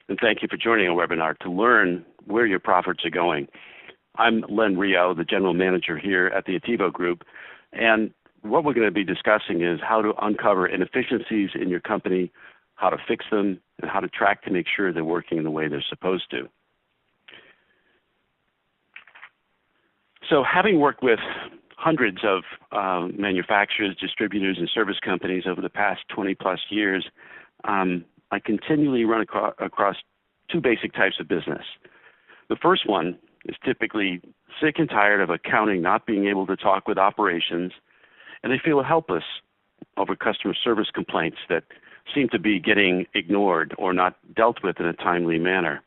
and thank you for joining our webinar to learn where your profits are going. I'm Len Rio, the General Manager here at the Attivo Group, and what we're going to be discussing is how to uncover inefficiencies in your company, how to fix them, and how to track to make sure they're working the way they're supposed to. So having worked with hundreds of manufacturers, distributors, and service companies over the past 20 plus years, I continually run across two basic types of business. The first one is typically sick and tired of accounting not being able to talk with operations, and they feel helpless over customer service complaints that seem to be getting ignored or not dealt with in a timely manner.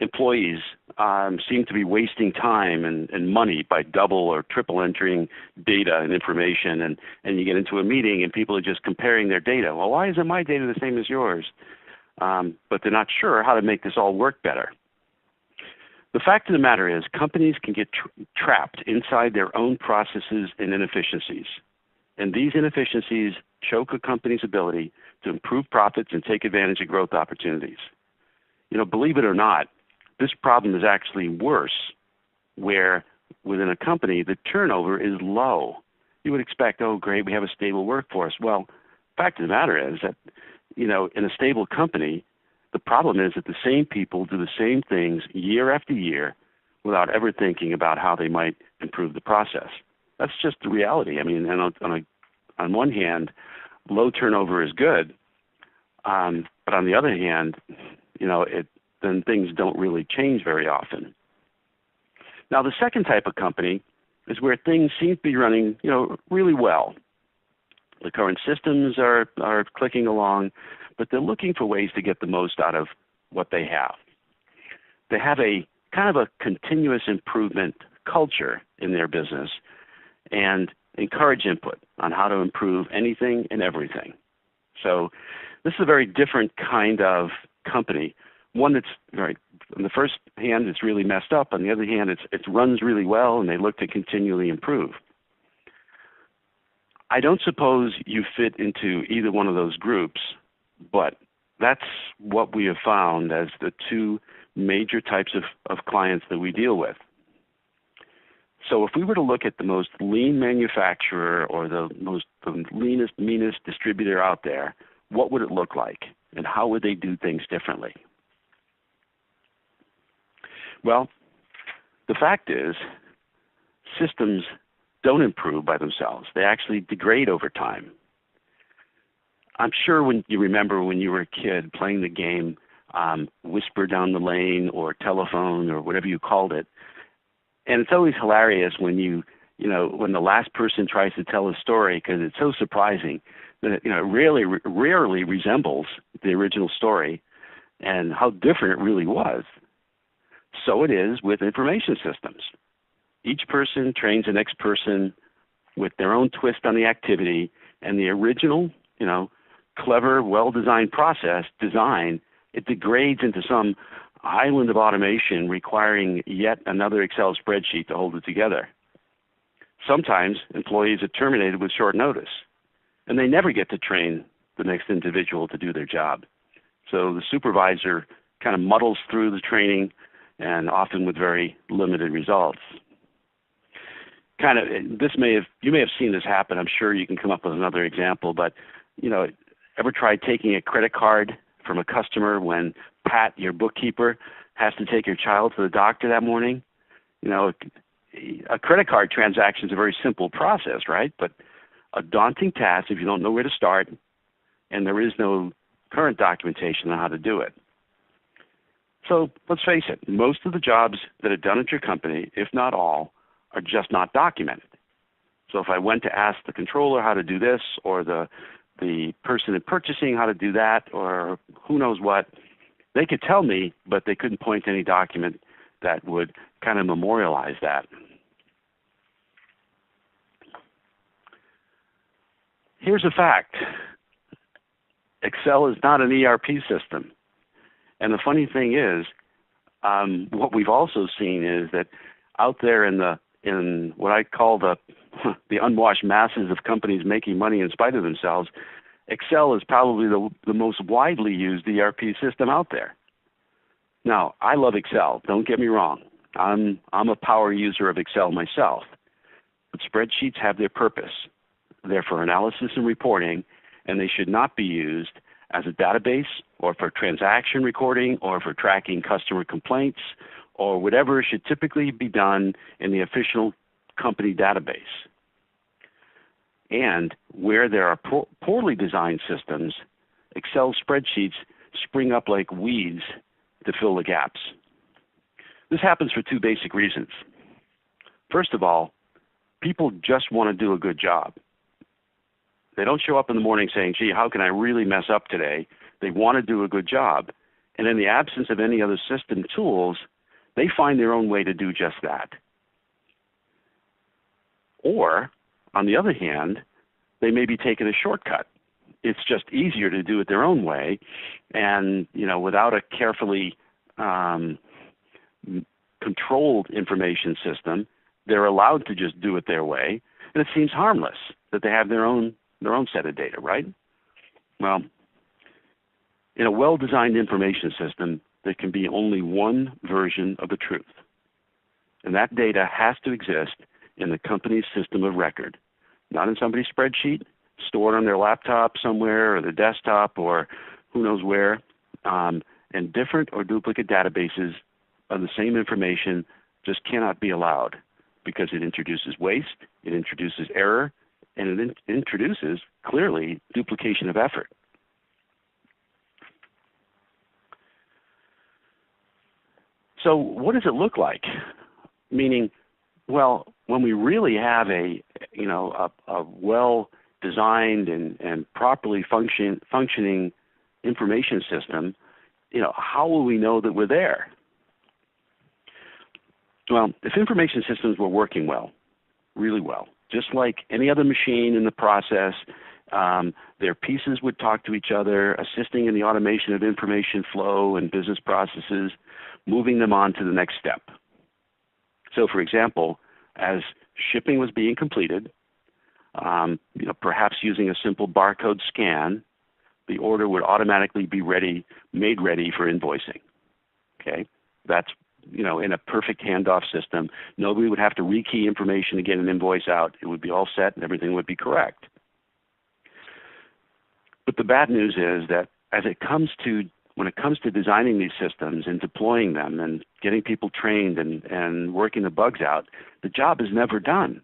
Employees seem to be wasting time and money by double or triple entering data and information, and you get into a meeting and people are just comparing their data. Well, why isn't my data the same as yours? But they're not sure how to make this all work better. The fact of the matter is companies can get trapped inside their own processes and inefficiencies. And these inefficiencies choke a company's ability to improve profits and take advantage of growth opportunities. Believe it or not, this problem is actually worse where within a company the turnover is low. You would expect, oh great, we have a stable workforce. Well, the fact of the matter is that, in a stable company, the problem is that the same people do the same things year after year without ever thinking about how they might improve the process. That's just the reality. I mean, and on one hand, low turnover is good, but on the other hand, then things don't really change very often. Now, the second type of company is where things seem to be running, really well. The current systems are clicking along, but they're looking for ways to get the most out of what they have. They have a kind of a continuous improvement culture in their business and encourage input on how to improve anything and everything. So this is a very different kind of company. One that's, right, on the first hand, it's really messed up. On the other hand, it runs really well, and they look to continually improve. I don't suppose you fit into either one of those groups, but that's what we have found as the two major types of clients that we deal with. So if we were to look at the most lean manufacturer or the leanest, meanest distributor out there, what would it look like, and how would they do things differently? Well, the fact is, systems don't improve by themselves. They actually degrade over time. I'm sure when you remember when you were a kid playing the game Whisper Down the Lane or Telephone or whatever you called it. And it's always hilarious when when the last person tries to tell a story because it's so surprising that it rarely resembles the original story and how different it really was. So it is with information systems. Each person trains the next person with their own twist on the activity, and the original, clever, well-designed design, it degrades into some island of automation requiring yet another Excel spreadsheet to hold it together. Sometimes employees are terminated with short notice, and they never get to train the next individual to do their job. So the supervisor kind of muddles through the training, and often with very limited results. You may have seen this happen. I'm sure you can come up with another example, but ever tried taking a credit card from a customer when Pat, your bookkeeper, has to take your child to the doctor that morning? A credit card transaction is a very simple process, right? But a daunting task if you don't know where to start, and there is no current documentation on how to do it. So let's face it, most of the jobs that are done at your company, if not all, are just not documented. So if I went to ask the controller how to do this, or the person in purchasing how to do that, or who knows what, they could tell me, but they couldn't point to any document that would kind of memorialize that. Here's a fact. Excel is not an ERP system. And the funny thing is, what we've also seen is that out there in what I call the unwashed masses of companies making money in spite of themselves, Excel is probably the most widely used ERP system out there. Now, I love Excel. Don't get me wrong. I'm a power user of Excel myself. But spreadsheets have their purpose. They're for analysis and reporting, and they should not be used as a database or for transaction recording or for tracking customer complaints or whatever should typically be done in the official company database. And where there are poorly designed systems, Excel spreadsheets spring up like weeds to fill the gaps. This happens for two basic reasons. First of all, people just want to do a good job. They don't show up in the morning saying, gee, how can I really mess up today? They want to do a good job. And in the absence of any other system tools, they find their own way to do just that. Or, on the other hand, they may be taking a shortcut. It's just easier to do it their own way, and without a carefully controlled information system, they're allowed to just do it their way, and it seems harmless that they have their own set of data, right? Well, in a well-designed information system, there can be only one version of the truth, and that data has to exist in the company's system of record, not in somebody's spreadsheet, stored on their laptop somewhere or their desktop or who knows where. And different or duplicate databases of the same information just cannot be allowed because it introduces waste, it introduces error, and it introduces, clearly, duplication of effort. So what does it look like? Meaning, well, when we really have a well-designed and properly functioning information system, how will we know that we're there? Well, if information systems were working well, really well, just like any other machine in the process, their pieces would talk to each other, assisting in the automation of information flow and business processes, moving them on to the next step. So, for example, as shipping was being completed, perhaps using a simple barcode scan, the order would automatically be made ready for invoicing. Okay, that's in a perfect handoff system. Nobody would have to rekey information to get an invoice out. It would be all set and everything would be correct. But the bad news is that when it comes to designing these systems and deploying them and getting people trained and working the bugs out, the job is never done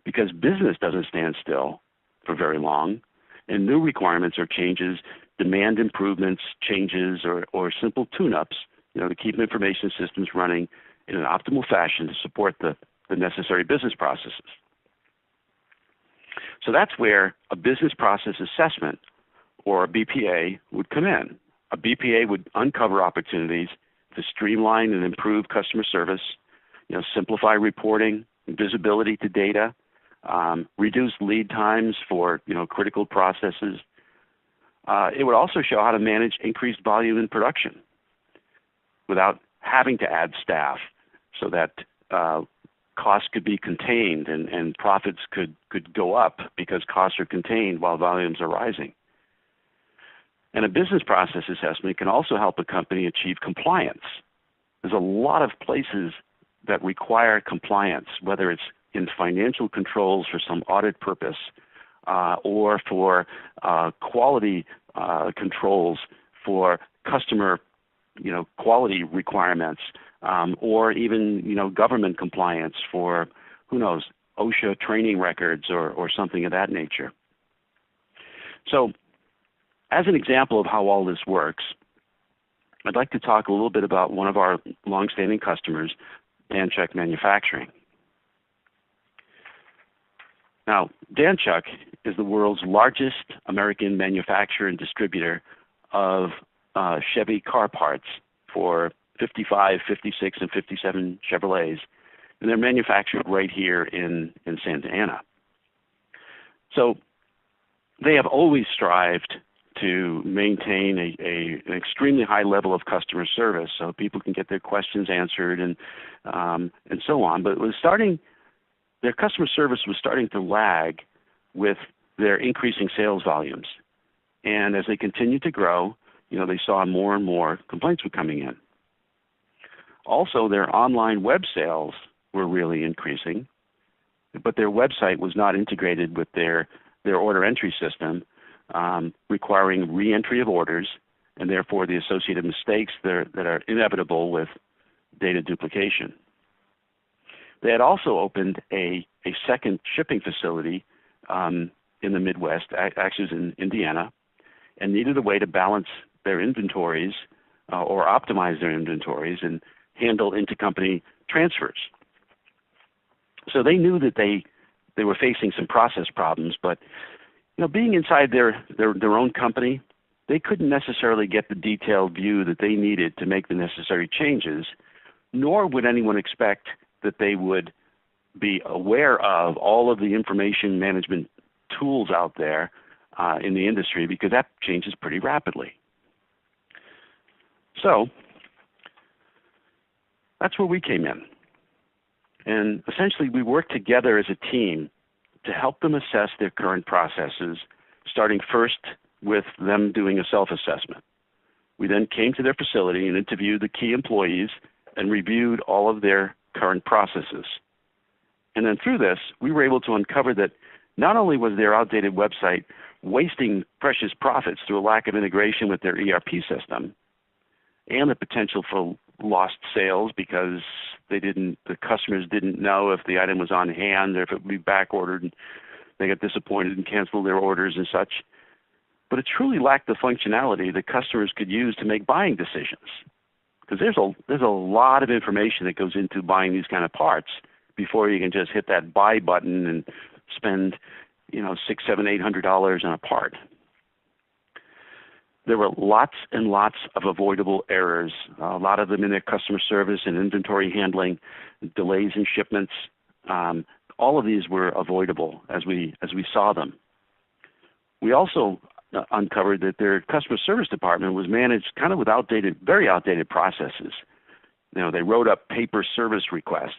because business doesn't stand still for very long, and new requirements or changes demand improvements, changes, or simple tune-ups, to keep information systems running in an optimal fashion to support the necessary business processes. So that's where a business process assessment, or a BPA, would come in. A BPA would uncover opportunities to streamline and improve customer service, simplify reporting, visibility to data, reduce lead times for critical processes. It would also show how to manage increased volume in production without having to add staff, so that costs could be contained and profits could go up because costs are contained while volumes are rising. And a business process assessment can also help a company achieve compliance. There's a lot of places that require compliance, whether it's in financial controls for some audit purpose or for quality controls for customer quality requirements, or even government compliance for, who knows, OSHA training records or something of that nature. So, as an example of how all this works, I'd like to talk a little bit about one of our longstanding customers, Danchuck Manufacturing. Now, Danchuck is the world's largest American manufacturer and distributor of Chevy car parts for 55, 56, and 57 Chevrolets, and they're manufactured right here in Santa Ana. So they have always strived to maintain an extremely high level of customer service so people can get their questions answered and so on. But their customer service was starting to lag with their increasing sales volumes. And as they continued to grow, they saw more and more complaints were coming in. Also, their online web sales were really increasing, but their website was not integrated with their order entry system, requiring re-entry of orders, and therefore the associated mistakes that are inevitable with data duplication. They had also opened a second shipping facility in the Midwest, actually in Indiana, and needed a way to balance their inventories or optimize their inventories and handle intercompany transfers. So they knew that they were facing some process problems, but being inside their own company, they couldn't necessarily get the detailed view that they needed to make the necessary changes, nor would anyone expect that they would be aware of all of the information management tools out there in the industry, because that changes pretty rapidly. So that's where we came in. And essentially, we worked together as a team to help them assess their current processes, starting first with them doing a self-assessment. We then came to their facility and interviewed the key employees and reviewed all of their current processes. And then through this, we were able to uncover that not only was their outdated website wasting precious profits through a lack of integration with their ERP system and the potential for lost sales because the customers didn't know if the item was on hand or if it would be back ordered, and they got disappointed and canceled their orders and such. But it truly lacked the functionality that customers could use to make buying decisions. Because there's a lot of information that goes into buying these kind of parts before you can just hit that buy button and spend $600, $700, $800 on a part. There were lots and lots of avoidable errors, a lot of them in their customer service and inventory handling, delays in shipments. All of these were avoidable as we saw them. We also uncovered that their customer service department was managed kind of with very outdated processes. They wrote up paper service requests,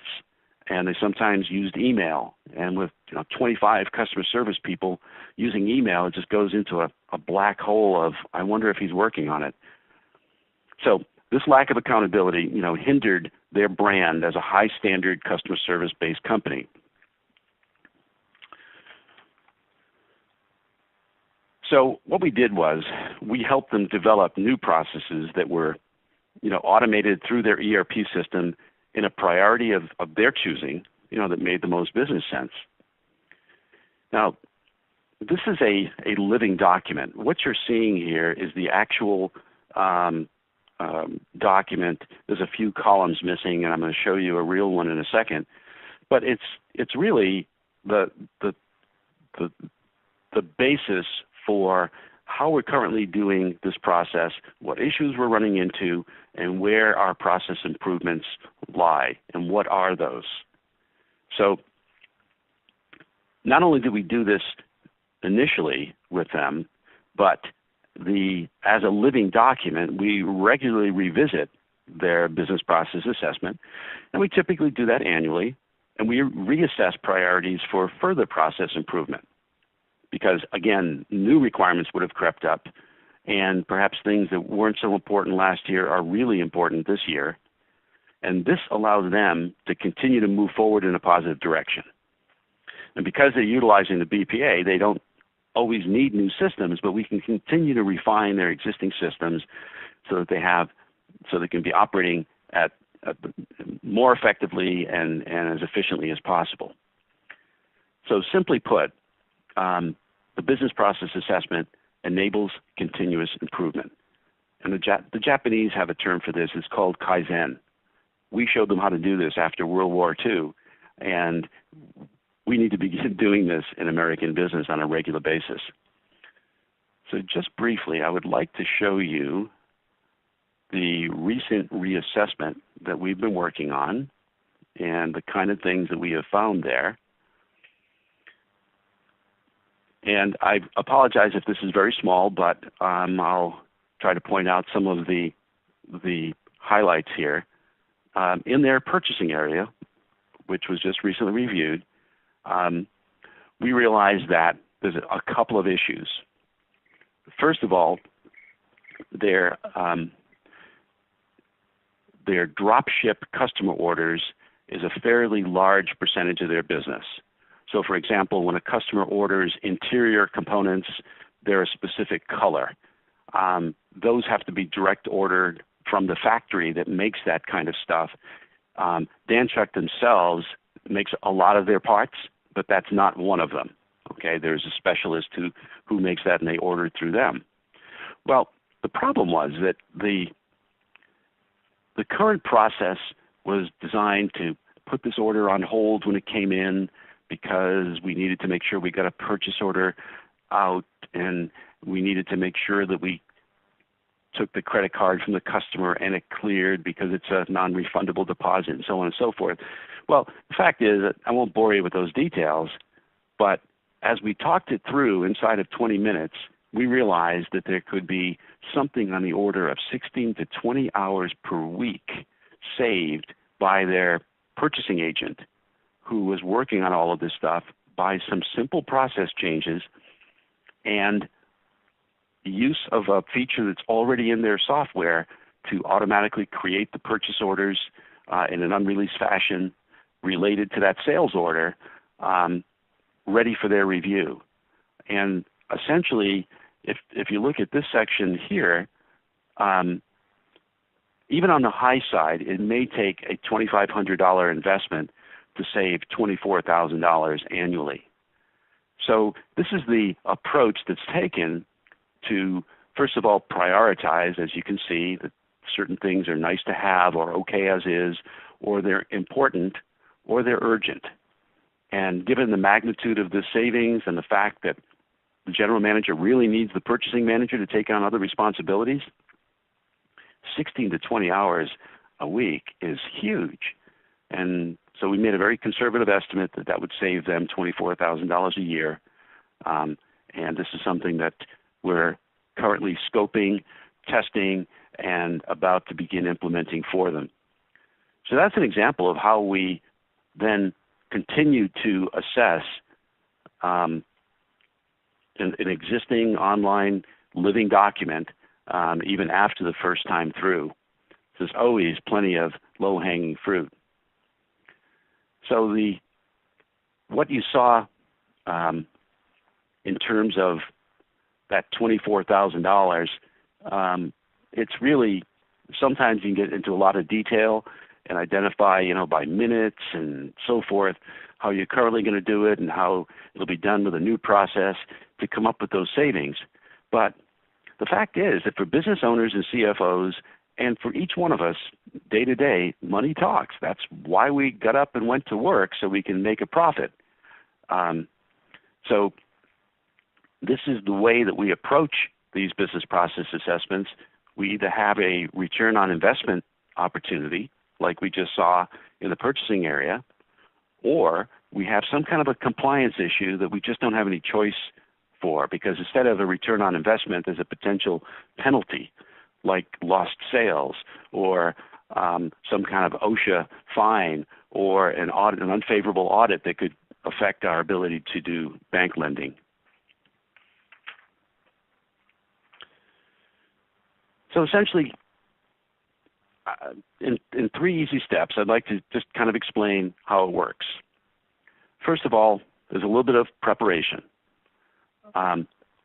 and they sometimes used email. And with 25 customer service people using email, it just goes into a black hole of, I wonder if he's working on it. So this lack of accountability, hindered their brand as a high standard customer service based company. So what we did was we helped them develop new processes that were, automated through their ERP system in a priority of their choosing, that made the most business sense. Now, this is a living document. What you're seeing here is the actual document. There's a few columns missing, and I'm going to show you a real one in a second. But it's really the basis for how we're currently doing this process, what issues we're running into, and where our process improvements lie, and what are those. So not only did we do this initially with them, but as a living document, we regularly revisit their business process assessment, and we typically do that annually, and we reassess priorities for further process improvement. Because, again, new requirements would have crept up, and perhaps things that weren't so important last year are really important this year. And this allows them to continue to move forward in a positive direction. And because they're utilizing the BPA, they don't always need new systems, but we can continue to refine their existing systems so that they can be operating at more effectively and as efficiently as possible. So simply put, the business process assessment enables continuous improvement. And the Japanese have a term for this. It's called Kaizen. We showed them how to do this after World War II, and we need to begin doing this in American business on a regular basis. So just briefly, I would like to show you the recent reassessment that we've been working on and the kind of things that we have found there. And I apologize if this is very small, but I'll try to point out some of the highlights here. In their purchasing area, which was just recently reviewed, we realized that there's a couple of issues. first of all, their drop ship customer orders is a fairly large percentage of their business. So for example, when a customer orders interior components, they're a specific color. Those have to be direct ordered from the factory that makes that kind of stuff. Danchuck themselves makes a lot of their parts, but that's not one of them. Okay, there's a specialist who makes that, and they order it through them. Well, the problem was that the current process was designed to put this order on hold when it came in because we needed to make sure we got a purchase order out, and we needed to make sure that we took the credit card from the customer and it cleared because it's a non-refundable deposit, and so on and so forth. Well, the fact is, I won't bore you with those details, but as we talked it through inside of 20 minutes, we realized that there could be something on the order of 16 to 20 hours per week saved by their purchasing agent who was working on all of this stuff by some simple process changes and use of a feature that's already in their software to automatically create the purchase orders in an unreleased fashion related to that sales order, ready for their review. And essentially, if you look at this section here, even on the high side, it may take a $2,500 investment to save $24,000 annually. So this is the approach that's taken to, first of all, prioritize, as you can see, that certain things are nice to have or okay as is, or they're important, or they're urgent. And given the magnitude of the savings and the fact that the general manager really needs the purchasing manager to take on other responsibilities, 16 to 20 hours a week is huge. And so we made a very conservative estimate that that would save them $24,000 a year. And this is something that we're currently scoping, testing, and about to begin implementing for them. So that's an example of how we then continue to assess an existing online living document even after the first time through. There's always plenty of low-hanging fruit. So what you saw in terms of that $24,000, it's really, sometimes you can get into a lot of detail and identify, by minutes and so forth, how you're currently going to do it and how it'll be done with a new process to come up with those savings. But the fact is that for business owners and CFOs, and for each one of us, day to day, money talks. That's why we got up and went to work, so we can make a profit. So this is the way that we approach these business process assessments. We either have a return on investment opportunity, like we just saw in the purchasing area, or we have some kind of a compliance issue that we just don't have any choice for, because instead of a return on investment, there's a potential penalty, like lost sales or some kind of OSHA fine or an unfavorable audit that could affect our ability to do bank lending. So essentially, in 3 easy steps, I'd like to just kind of explain how it works. First of all, there's a little bit of preparation.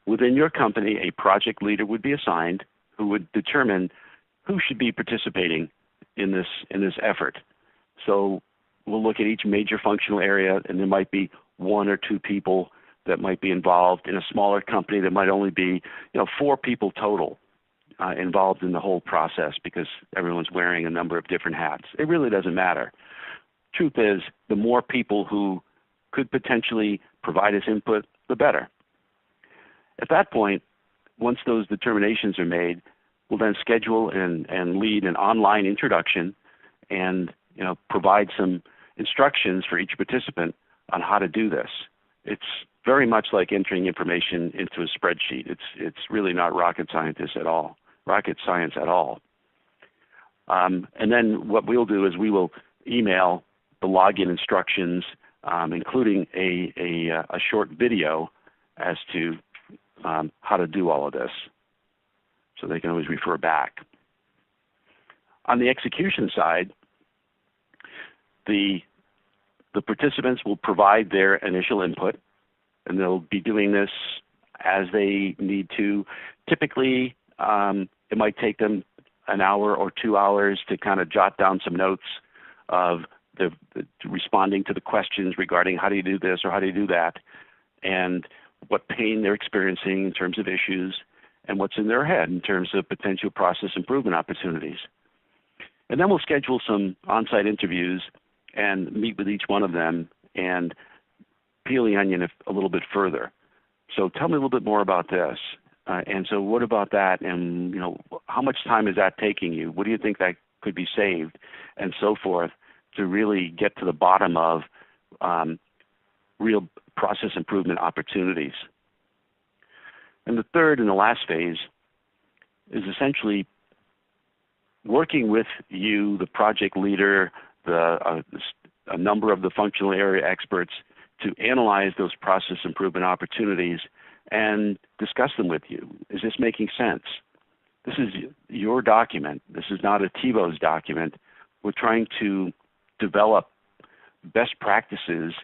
Within your company, a project leader would be assigned who would determine who should be participating in this effort. So we'll look at each major functional area, and there might be 1 or 2 people that might be involved. In a smaller company, there might only be 4 people total involved in the whole process, because everyone's wearing a number of different hats. It really doesn't matter. Truth is, the more people who could potentially provide us input, the better. At that point, once those determinations are made, we'll then schedule and lead an online introduction and provide some instructions for each participant on how to do this. It's very much like entering information into a spreadsheet. It's really not rocket science at all. And then what we'll do is we will email the login instructions, including a short video as to how to do all of this. So they can always refer back. On the execution side, the participants will provide their initial input, and they'll be doing this as they need to. Typically, it might take them an hour or 2 hours to kind of jot down some notes of the responding to the questions regarding how do you do this or how do you do that, and what pain they're experiencing in terms of issues, and what's in their head in terms of potential process improvement opportunities. And then we'll schedule some on-site interviews and meet with each one of them and peel the onion a little bit further. So tell me a little bit more about this. And so what about that? And how much time is that taking you? What do you think that could be saved? And so forth, to really get to the bottom of real process improvement opportunities. And the third and the last phase is essentially working with you, the project leader, a number of the functional area experts, to analyze those process improvement opportunities and discuss them with you. Is this making sense? This is your document. This is not a TiVo's document. We're trying to develop best practices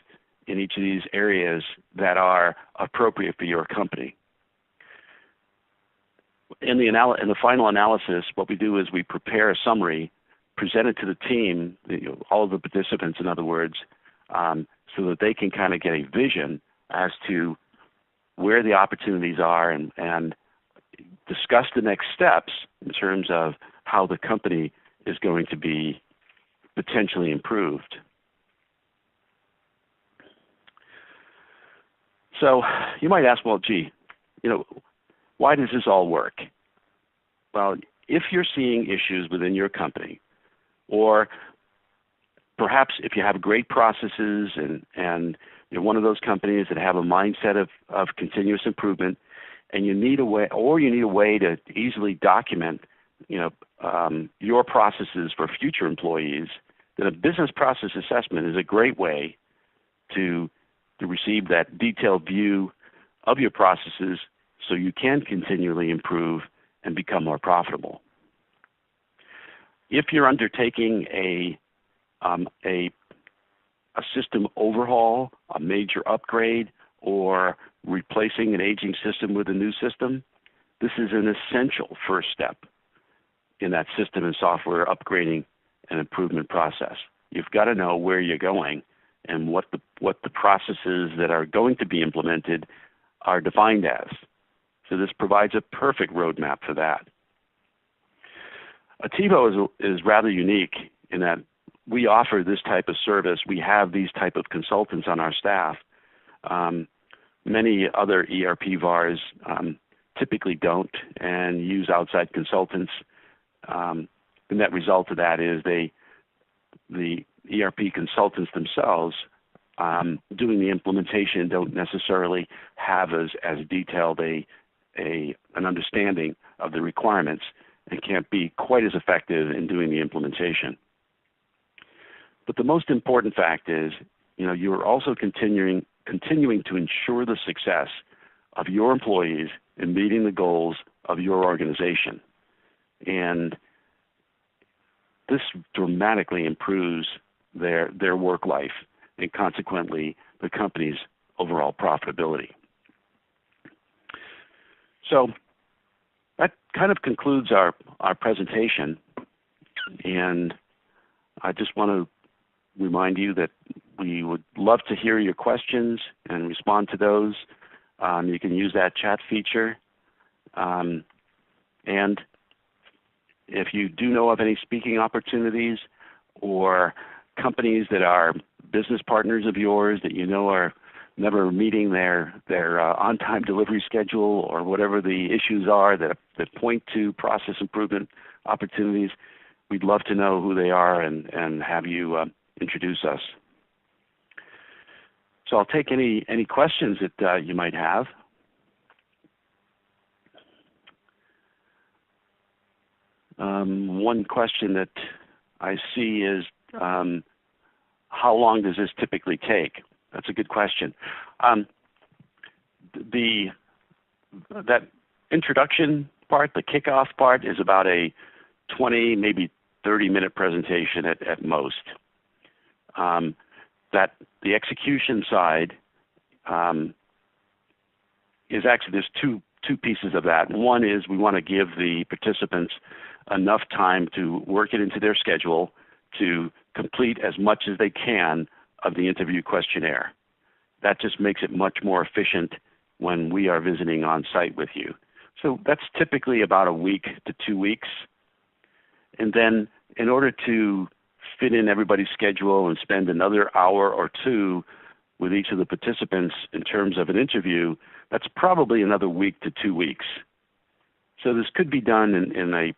in each of these areas that are appropriate for your company. In the final analysis, what we do is we prepare a summary, present it to the team, all of the participants, in other words, so that they can kind of get a vision as to where the opportunities are and discuss the next steps in terms of how the company is going to be potentially improved. So you might ask, well, gee, why does this all work? Well, if you're seeing issues within your company, or perhaps if you have great processes and you're one of those companies that have a mindset of continuous improvement, and you need a way to easily document your processes for future employees, then a business process assessment is a great way to receive that detailed view of your processes so you can continually improve and become more profitable. If you're undertaking a system overhaul, a major upgrade, or replacing an aging system with a new system, this is an essential first step in that system and software upgrading and improvement process. You've got to know where you're going and what the processes that are going to be implemented are defined as. So this provides a perfect roadmap for that. TiVo is rather unique in that we offer this type of service. We have these type of consultants on our staff. Many other ERP VARs typically don't and use outside consultants. The net result of that is the ERP consultants themselves doing the implementation don't necessarily have as detailed an understanding of the requirements and can't be quite as effective in doing the implementation. But the most important fact is, you're also continuing to ensure the success of your employees in meeting the goals of your organization. And this dramatically improves their work life and consequently the company's overall profitability. So that kind of concludes our presentation, and I just want to remind you that we would love to hear your questions and respond to those. You can use that chat feature. And if you do know of any speaking opportunities or companies that are business partners of yours that are never meeting their on-time delivery schedule or whatever the issues are that point to process improvement opportunities, we'd love to know who they are and have you introduce us. So I'll take any questions that you might have. One question that I see is, how long does this typically take? That's a good question. The that introduction part, the kickoff part, is about a 20, maybe 30-minute presentation at most. That the execution side is actually, there's two pieces of that. One is we want to give the participants enough time to work it into their schedule to complete as much as they can of the interview questionnaire. That just makes it much more efficient when we are visiting on site with you. So that's typically about a week to 2 weeks. And then in order to fit in everybody's schedule and spend another hour or two with each of the participants in terms of an interview, that's probably another week to 2 weeks. So this could be done in a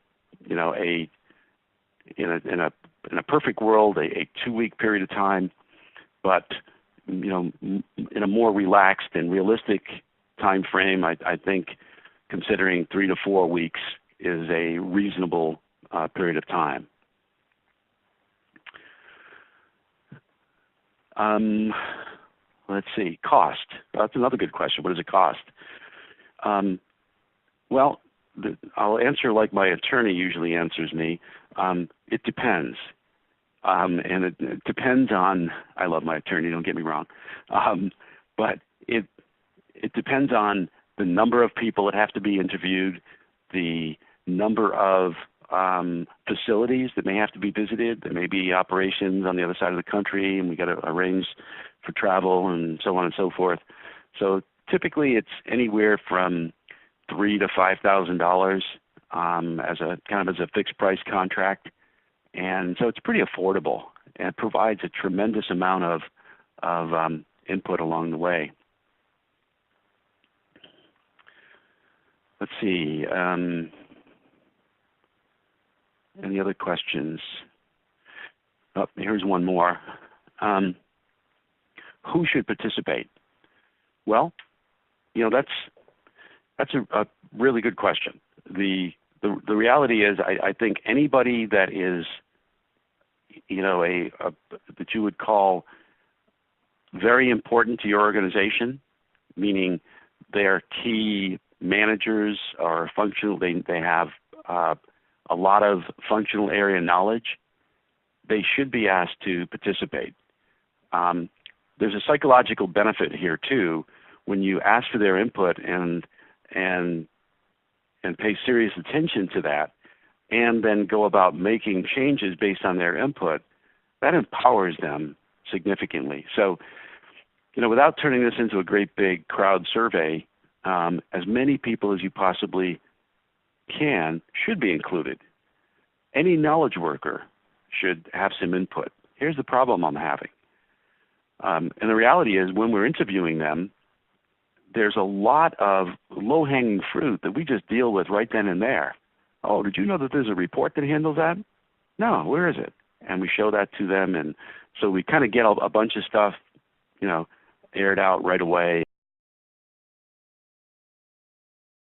perfect world, a 2 week period of time, but in a more relaxed and realistic time frame, I think considering 3 to 4 weeks is a reasonable period of time. Let's see, cost. That's another good question. What does it cost? Well, I'll answer like my attorney usually answers me. It depends. And it depends on, I love my attorney, don't get me wrong, but it depends on the number of people that have to be interviewed, the number of facilities that may have to be visited. There may be operations on the other side of the country, and we got to arrange for travel and so on and so forth. So typically, it's anywhere from $3,000 to $5,000 as a fixed price contract, and so it's pretty affordable and it provides a tremendous amount of input along the way. Let's see. Any other questions? Oh, here's one more. Who should participate? Well, that's a really good question. The reality is, I think anybody that is, that you would call very important to your organization, meaning they're key managers or functional, they have a lot of functional area knowledge, they should be asked to participate. There's a psychological benefit here too when you ask for their input and pay serious attention to that, and then go about making changes based on their input. That empowers them significantly. So, without turning this into a great big crowd survey, as many people as you possibly can should be included. Any knowledge worker should have some input. Here's the problem I'm having. And the reality is, when we're interviewing them, there's a lot of low-hanging fruit that we just deal with right then and there. Oh, did you know that there's a report that handles that? No, where is it? And we show that to them, and so we kind of get a bunch of stuff, aired out right away.